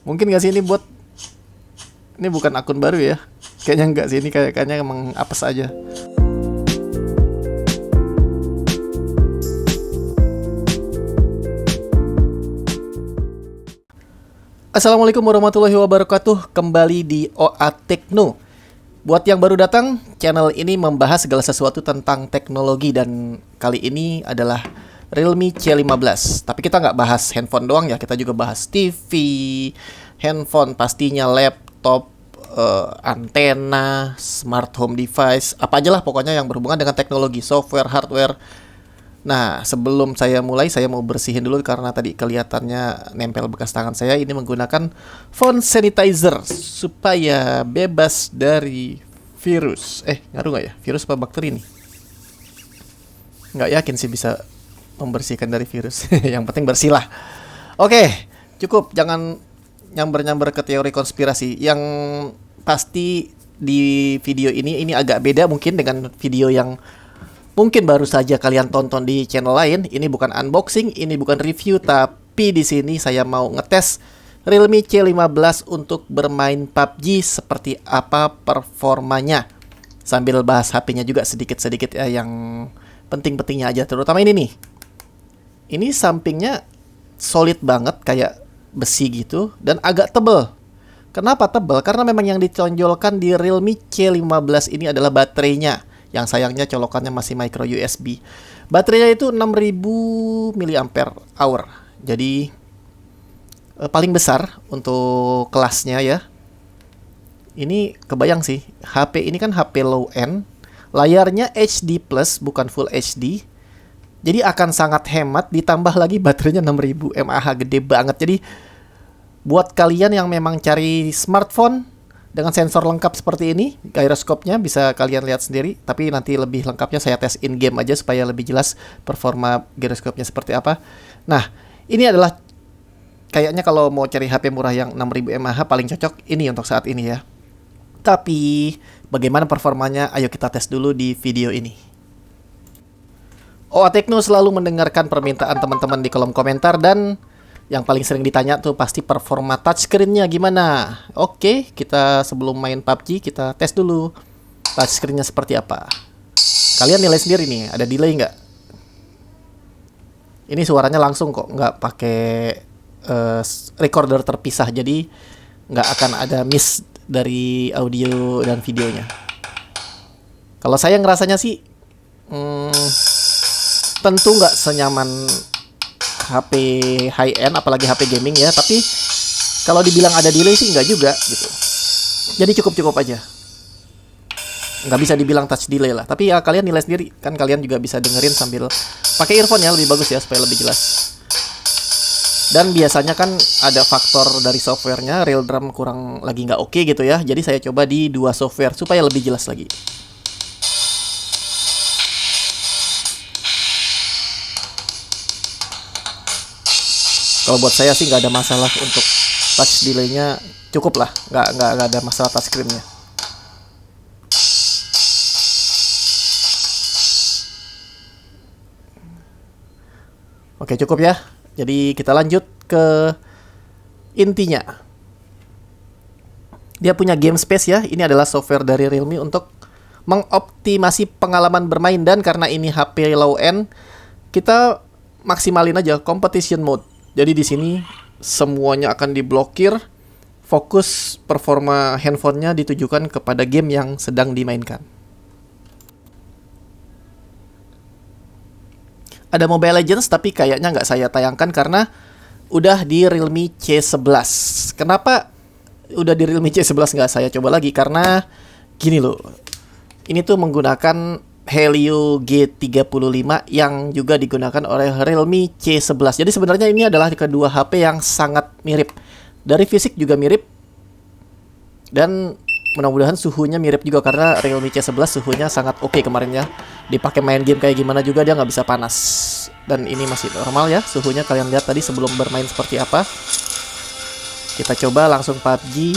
Mungkin nggak sih ini buat, ini bukan akun baru ya? Kayaknya nggak sih, ini kayaknya emang apes aja. Assalamualaikum warahmatullahi wabarakatuh. Kembali di OA Tekno. Buat yang baru datang, channel ini membahas segala sesuatu tentang teknologi. Dan kali ini adalah Realme C15. Tapi kita nggak bahas handphone doang ya, kita juga bahas TV, handphone pastinya, laptop, antena, smart home device, apa aja lah pokoknya yang berhubungan dengan teknologi, software, hardware. Nah, sebelum saya mulai, saya mau bersihin dulu karena tadi kelihatannya nempel bekas tangan saya. Ini menggunakan phone sanitizer supaya bebas dari virus. Ngaruh nggak ya? Virus apa bakteri nih? Nggak yakin sih bisa membersihkan dari virus. Yang penting bersih lah. Oke, cukup. Jangan nyamber-nyamber ke teori konspirasi. Yang pasti di video ini agak beda mungkin dengan video yang mungkin baru saja kalian tonton di channel lain. Ini bukan unboxing, ini bukan review, tapi di sini saya mau ngetes Realme C15 untuk bermain PUBG seperti apa performanya. Sambil bahas HP-nya juga sedikit-sedikit ya, yang penting-pentingnya aja, terutama ini nih. Ini sampingnya solid banget kayak besi gitu dan agak tebel. Kenapa tebel? Karena memang yang ditonjolkan di Realme C15 ini adalah baterainya. Yang sayangnya colokannya masih micro USB. Baterainya itu 6000 mAh. Jadi paling besar untuk kelasnya ya. Ini kebayang sih, HP ini kan HP low end. Layarnya HD plus bukan Full HD. Jadi akan sangat hemat, ditambah lagi baterainya 6000 mAh, gede banget. Jadi buat kalian yang memang cari smartphone dengan sensor lengkap seperti ini, gyroskopnya bisa kalian lihat sendiri. Tapi nanti lebih lengkapnya saya tes in game aja supaya lebih jelas performa gyroskopnya seperti apa. Nah, ini adalah kayaknya kalau mau cari HP murah yang 6000 mAh paling cocok ini untuk saat ini ya. Tapi bagaimana performanya? Ayo kita tes dulu di video ini. OA Tekno selalu mendengarkan permintaan teman-teman di kolom komentar, dan yang paling sering ditanya tuh pasti performa touchscreen-nya gimana. Oke, kita sebelum main PUBG kita tes dulu touchscreen-nya seperti apa. Kalian nilai sendiri nih, ada delay nggak? Ini suaranya langsung kok, nggak pakai recorder terpisah, jadi nggak akan ada miss dari audio dan videonya. Kalau saya ngerasanya sih tentu nggak senyaman HP high end, apalagi HP gaming ya. Tapi kalau dibilang ada delay sih nggak juga gitu. Jadi cukup aja. Nggak bisa dibilang touch delay lah. Tapi ya kalian nilai sendiri. Kan kalian juga bisa dengerin sambil pakai earphone ya, lebih bagus ya supaya lebih jelas. Dan biasanya kan ada faktor dari softwarenya, real drum kurang lagi nggak oke gitu ya. Jadi saya coba di 2 software supaya lebih jelas lagi. Kalau buat saya sih nggak ada masalah untuk touch delay-nya, cukup lah, nggak ada masalah touchscreen-nya. Oke, cukup ya. Jadi kita lanjut ke intinya. Dia punya game space ya. Ini adalah software dari Realme untuk mengoptimasi pengalaman bermain, dan karena ini HP low end, kita maksimalin aja competition mode. Jadi di sini semuanya akan diblokir, fokus performa handphonenya ditujukan kepada game yang sedang dimainkan. Ada Mobile Legends tapi kayaknya nggak saya tayangkan karena udah di Realme C11. Kenapa udah di Realme C11 nggak saya coba lagi? Karena gini loh, ini tuh menggunakan Helio G35 yang juga digunakan oleh Realme C11. Jadi sebenarnya ini adalah kedua HP yang sangat mirip. Dari fisik juga mirip. Dan mudah-mudahan suhunya mirip juga, karena Realme C11 suhunya sangat oke kemarin ya. Dipakai main game kayak gimana juga dia nggak bisa panas. Dan ini masih normal ya suhunya, kalian lihat tadi sebelum bermain seperti apa. Kita coba langsung PUBG.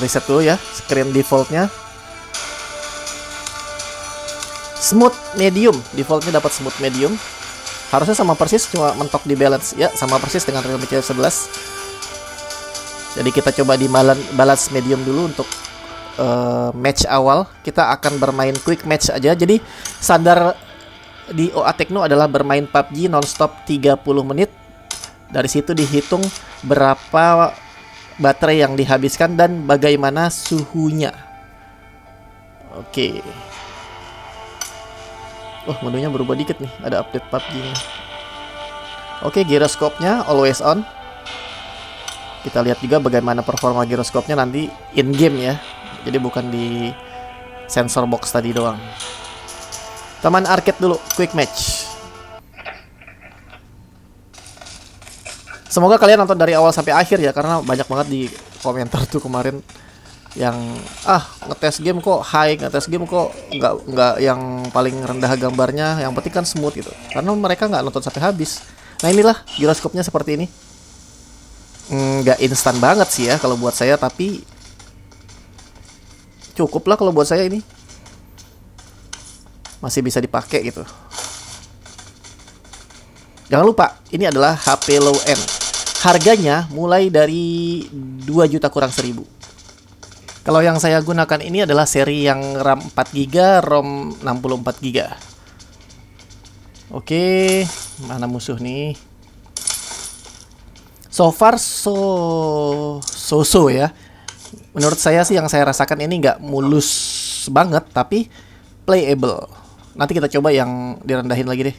Reset dulu ya screen defaultnya. Smooth medium, defaultnya dapat smooth medium. Harusnya sama persis, cuma mentok di balance. Ya, sama persis dengan Realme C11. Jadi kita coba di balance medium dulu untuk match awal. Kita akan bermain quick match aja. Jadi standar di OA Tecno adalah bermain PUBG nonstop 30 menit. Dari situ dihitung berapa baterai yang dihabiskan dan bagaimana suhunya. Oke. Oh, menunya berubah dikit nih. Ada update PUBG-nya. Oke, giroskopnya always on. Kita lihat juga bagaimana performa giroskopnya nanti in game ya. Jadi bukan di sensor box tadi doang. Taman arcade dulu, quick match. Semoga kalian nonton dari awal sampai akhir ya, karena banyak banget di komentar tuh kemarin yang ngetes game kok high, ngetes game kok nggak yang paling rendah gambarnya, yang penting kan smooth gitu. Karena mereka nggak nonton sampai habis. Nah inilah giroskopnya seperti ini. Nggak instan banget sih ya kalau buat saya, tapi cukup lah kalau buat saya ini. Masih bisa dipakai gitu. Jangan lupa, ini adalah HP low end. Harganya mulai dari 2 juta kurang 1.000. Kalau yang saya gunakan ini adalah seri yang RAM 4GB, ROM 64GB. Oke, mana musuh nih? So far so ya. Menurut saya sih yang saya rasakan ini nggak mulus banget, tapi playable. Nanti kita coba yang direndahin lagi deh.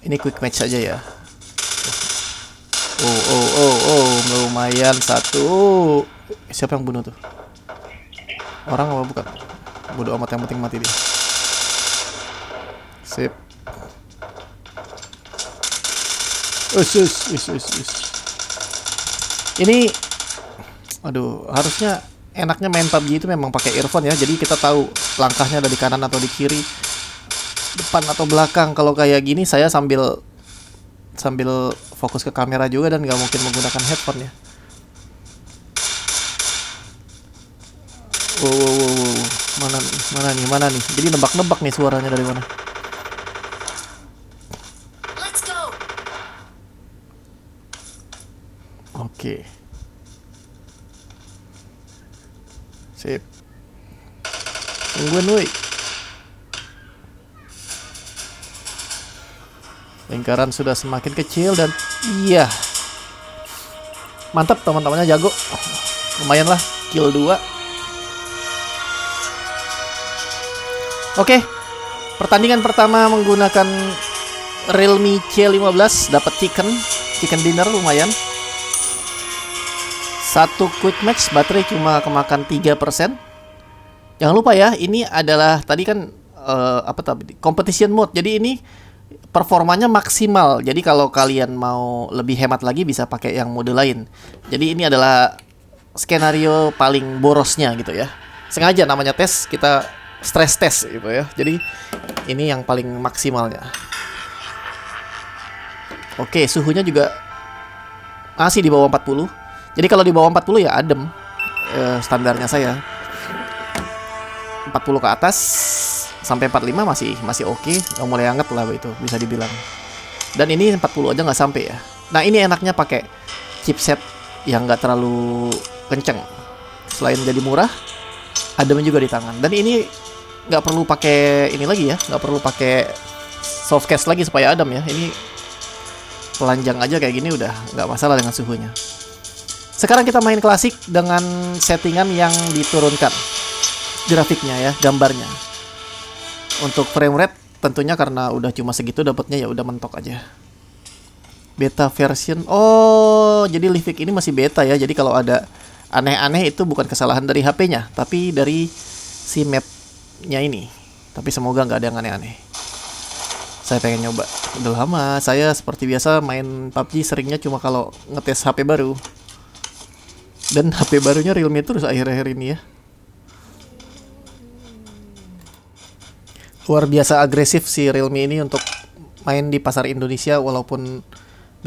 Ini quick match aja ya. Oh, lumayan satu. Siapa yang bunuh tuh? Orang apa bukan? Bodoh amat, yang penting mati dia. Sip. Ini, aduh, harusnya enaknya main PUBG itu memang pakai earphone ya. Jadi kita tahu langkahnya ada di kanan atau di kiri, depan atau belakang. Kalau kayak gini saya sambil fokus ke kamera juga dan nggak mungkin menggunakan headphone ya. Wow. Mana nih? Jadi nebak-nebak nih suaranya dari mana. Oke. Sip. Tungguin woi. Lingkaran sudah semakin kecil dan iya. Mantap, teman-temannya jago. Lumayan lah, kill 2. Oke. Pertandingan pertama menggunakan Realme C15, dapat chicken dinner lumayan. Satu quick match, baterai cuma kemakan 3%. Jangan lupa ya, ini adalah tadi kan competition mode. Jadi ini performanya maksimal. Jadi kalau kalian mau lebih hemat lagi bisa pakai yang mode lain. Jadi ini adalah skenario paling borosnya gitu ya. Sengaja namanya tes, kita stress test gitu ya. Jadi ini yang paling maksimalnya. Oke, suhunya juga masih di bawah 40. Jadi kalau di bawah 40 ya adem, standarnya saya. 40 ke atas sampai 45 masih oke. Mulai hangat lah itu bisa dibilang. Dan ini 40 aja nggak sampai ya. Nah ini enaknya pakai chipset yang nggak terlalu kenceng. Selain jadi murah, adem juga di tangan. Dan ini nggak perlu pakai ini lagi ya, nggak perlu pakai softcase lagi supaya adem ya. Ini telanjang aja kayak gini udah nggak masalah dengan suhunya. Sekarang kita main klasik dengan settingan yang diturunkan grafiknya ya, gambarnya. Untuk frame rate tentunya karena udah cuma segitu dapatnya ya udah mentok aja. Beta version. Oh, jadi Livik ini masih beta ya. Jadi kalau ada aneh-aneh itu bukan kesalahan dari HP-nya, tapi dari si map-nya ini. Tapi semoga nggak ada yang aneh-aneh. Saya pengen nyoba. Udah lama saya seperti biasa main PUBG seringnya cuma kalau ngetes HP baru. Dan HP barunya Realme terus akhir-akhir ini ya. Luar biasa agresif si Realme ini untuk main di pasar Indonesia, walaupun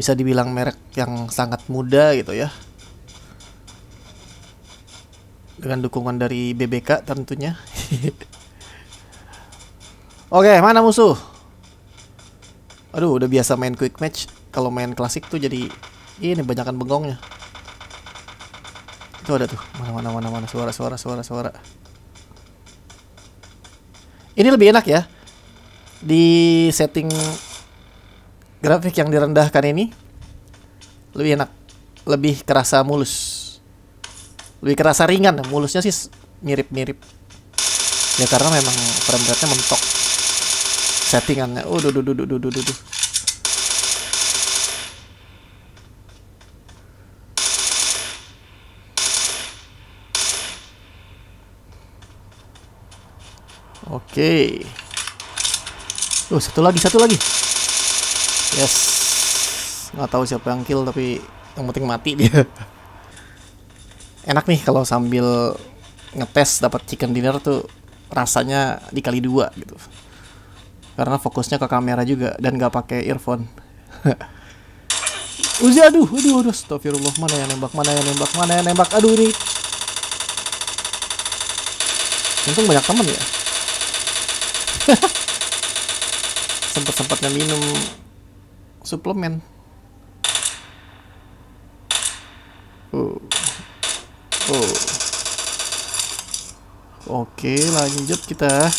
bisa dibilang merek yang sangat muda gitu ya. Dengan dukungan dari BBK tentunya. Oke, mana musuh? Aduh, udah biasa main quick match. Kalau main klasik tuh jadi ini banyakan bengongnya. Itu ada tuh. Mana suara. Ini lebih enak ya. Di setting grafik yang direndahkan ini lebih enak. Lebih kerasa mulus. Lebih kerasa ringan. Mulusnya sih mirip-mirip. Ya karena memang frame rate-nya mentok. Settingannya. Duh. Oke. Satu lagi. Yes. Nggak tahu siapa yang kill tapi yang penting mati dia. Enak nih kalau sambil ngetes dapat chicken dinner tuh rasanya dikali 2 gitu. Karena fokusnya ke kamera juga dan nggak pakai earphone. Uzi, aduh, astagfirullah, mana yang nembak, aduh ini. Untung banyak temen ya. Sempet-sempetnya minum suplemen. Oke, lanjut kita.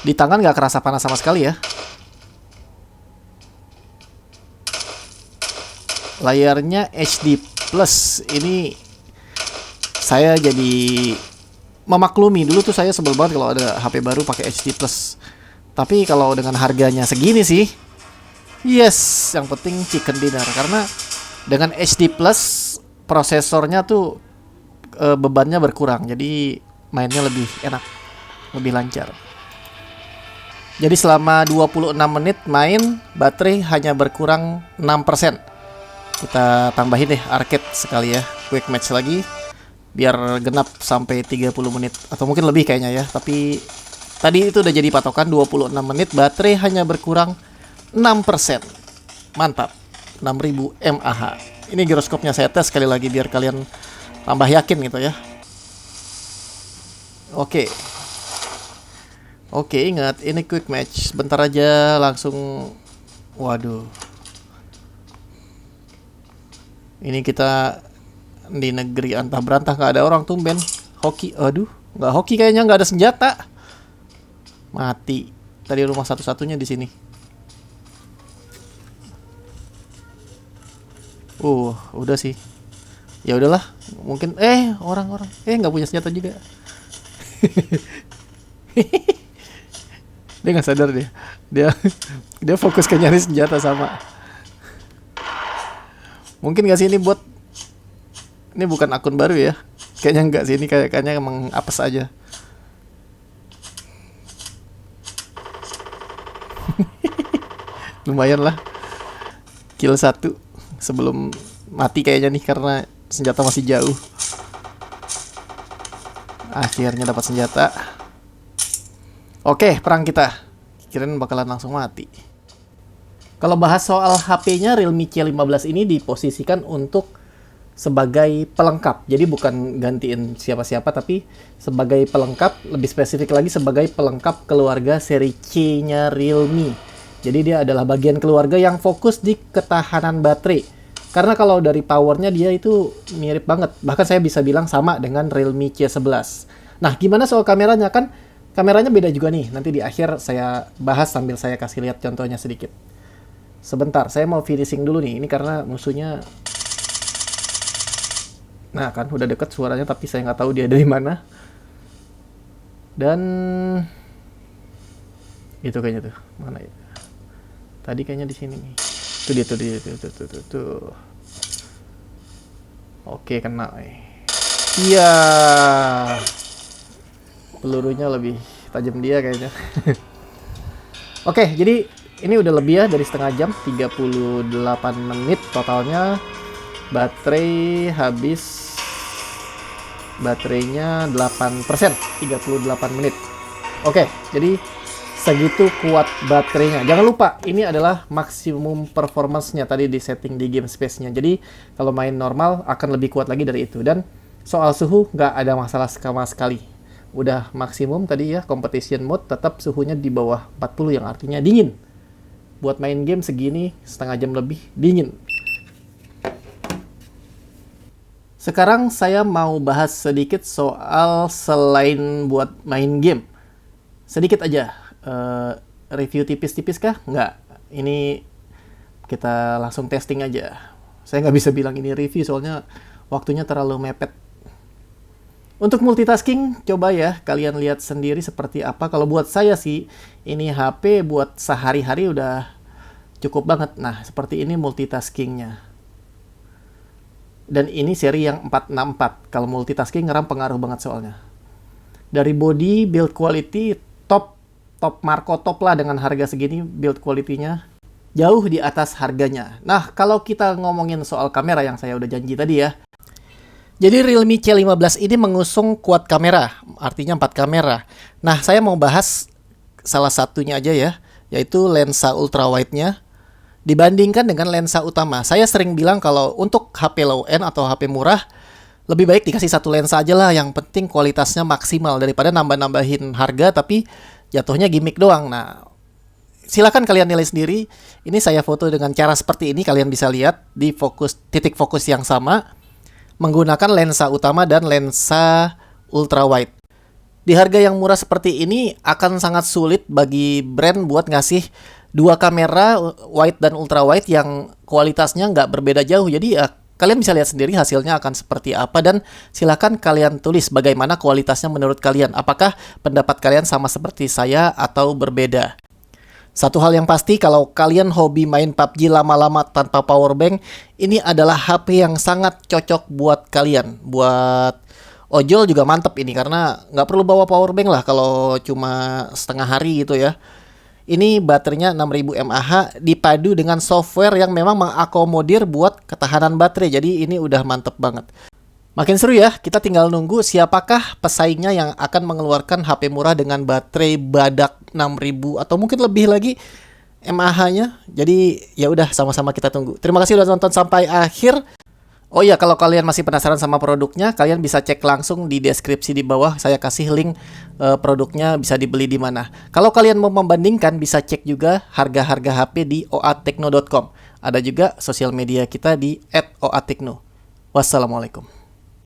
Di tangan nggak kerasa panas sama sekali ya. Layarnya HD Plus. Ini saya jadi memaklumi. Dulu tuh saya sebel banget kalau ada HP baru pakai HD Plus. Tapi kalau dengan harganya segini sih, yes, yang penting chicken dinner. Karena dengan HD Plus prosesornya tuh bebannya berkurang. Jadi mainnya lebih enak, lebih lancar. Jadi selama 26 menit main, baterai hanya berkurang 6%. Kita tambahin deh arcade sekali ya, quick match lagi, biar genap sampai 30 menit. Atau mungkin lebih kayaknya ya, tapi tadi itu udah jadi patokan 26 menit, baterai hanya berkurang 6%. Mantap, 6000 mAh. Ini giroskopnya saya tes sekali lagi biar kalian tambah yakin gitu ya. Oke, ingat ini quick match. Bentar aja langsung. Waduh. Ini kita di negeri antah berantah, nggak ada orang tumben. Hoki, aduh, nggak hoki kayaknya, nggak ada senjata. Mati. Tadi rumah satu-satunya di sini. Udah sih. Ya udahlah, mungkin orang-orang nggak punya senjata juga. Dia nggak sadar dia fokus ke nyari senjata sama. Mungkin nggak sih ini bukan akun baru ya, kayaknya nggak sih, ini kayaknya emang apes aja. Lumayan lah, kill 1 sebelum mati kayaknya nih karena senjata masih jauh. Akhirnya dapat senjata. Oke, perang kita. Kirain bakalan langsung mati. Kalau bahas soal HP-nya, Realme C15 ini diposisikan untuk sebagai pelengkap. Jadi bukan gantiin siapa-siapa, tapi sebagai pelengkap, lebih spesifik lagi sebagai pelengkap keluarga seri C-nya Realme. Jadi dia adalah bagian keluarga yang fokus di ketahanan baterai. Karena kalau dari powernya dia itu mirip banget. Bahkan saya bisa bilang sama dengan Realme C11. Nah, gimana soal kameranya? Kan kameranya beda juga nih. Nanti di akhir saya bahas sambil saya kasih lihat contohnya sedikit. Sebentar, saya mau finishing dulu nih. Ini karena musuhnya... Nah kan, udah deket suaranya, tapi saya nggak tahu dia dari mana. Dan... Itu kayaknya tuh. Mana ya? Tadi kayaknya di sini nih. Itu dia tuh. Oke, kena. Iya. Pelurunya lebih tajam dia kayaknya. Oke, jadi ini udah lebih ya dari setengah jam, 38 menit totalnya. Baterai habis, baterainya 8%, 38 menit. Oke, jadi segitu kuat baterainya. Jangan lupa, ini adalah maksimum performance-nya tadi di setting di game space-nya. Jadi kalau main normal akan lebih kuat lagi dari itu. Dan soal suhu nggak ada masalah sama sekali. udah maksimum tadi ya, competition mode, tetap suhunya di bawah 40 yang artinya dingin. Buat main game segini setengah jam lebih dingin. Sekarang saya mau bahas sedikit soal selain buat main game. Sedikit aja, review tipis-tipis kah? Nggak. Ini kita langsung testing aja. Saya nggak bisa bilang ini review soalnya waktunya terlalu mepet. Untuk multitasking, coba ya kalian lihat sendiri seperti apa. Kalau buat saya sih, ini HP buat sehari-hari udah cukup banget. Nah, seperti ini multitaskingnya. Dan ini seri yang 464. Kalau multitasking ngeram pengaruh banget soalnya. Dari body, build quality, top Marco top lah dengan harga segini build quality-nya. Jauh di atas harganya. Nah, kalau kita ngomongin soal kamera yang saya udah janji tadi ya. Jadi Realme C15 ini mengusung quad kamera, artinya 4 kamera. Nah, saya mau bahas salah satunya aja ya, yaitu lensa ultrawide-nya. Dibandingkan dengan lensa utama, saya sering bilang kalau untuk HP low end atau HP murah, lebih baik dikasih satu lensa aja lah, yang penting kualitasnya maksimal daripada nambah-nambahin harga tapi jatuhnya gimmick doang. Nah, silakan kalian nilai sendiri. Ini saya foto dengan cara seperti ini, kalian bisa lihat di titik fokus yang sama menggunakan lensa utama dan lensa ultrawide. Di harga yang murah seperti ini akan sangat sulit bagi brand buat ngasih dua kamera wide dan ultrawide yang kualitasnya nggak berbeda jauh. Jadi ya kalian bisa lihat sendiri hasilnya akan seperti apa, dan silakan kalian tulis bagaimana kualitasnya menurut kalian. Apakah pendapat kalian sama seperti saya atau berbeda? Satu hal yang pasti, kalau kalian hobi main PUBG lama-lama tanpa power bank, ini adalah HP yang sangat cocok buat kalian. Buat ojol juga mantep ini, karena nggak perlu bawa power bank lah kalau cuma setengah hari gitu ya. Ini baterainya 6000 mAh dipadu dengan software yang memang mengakomodir buat ketahanan baterai. Jadi ini udah mantep banget. Makin seru ya, kita tinggal nunggu siapakah pesaingnya yang akan mengeluarkan HP murah dengan baterai badak 6000 atau mungkin lebih lagi mAh-nya. Jadi ya udah, sama-sama kita tunggu. Terima kasih udah nonton sampai akhir. Oh iya, kalau kalian masih penasaran sama produknya, kalian bisa cek langsung di deskripsi di bawah. Saya kasih link produknya, bisa dibeli di mana. Kalau kalian mau membandingkan, bisa cek juga harga-harga HP di oatekno.com. Ada juga sosial media kita di @oatekno. Wassalamualaikum.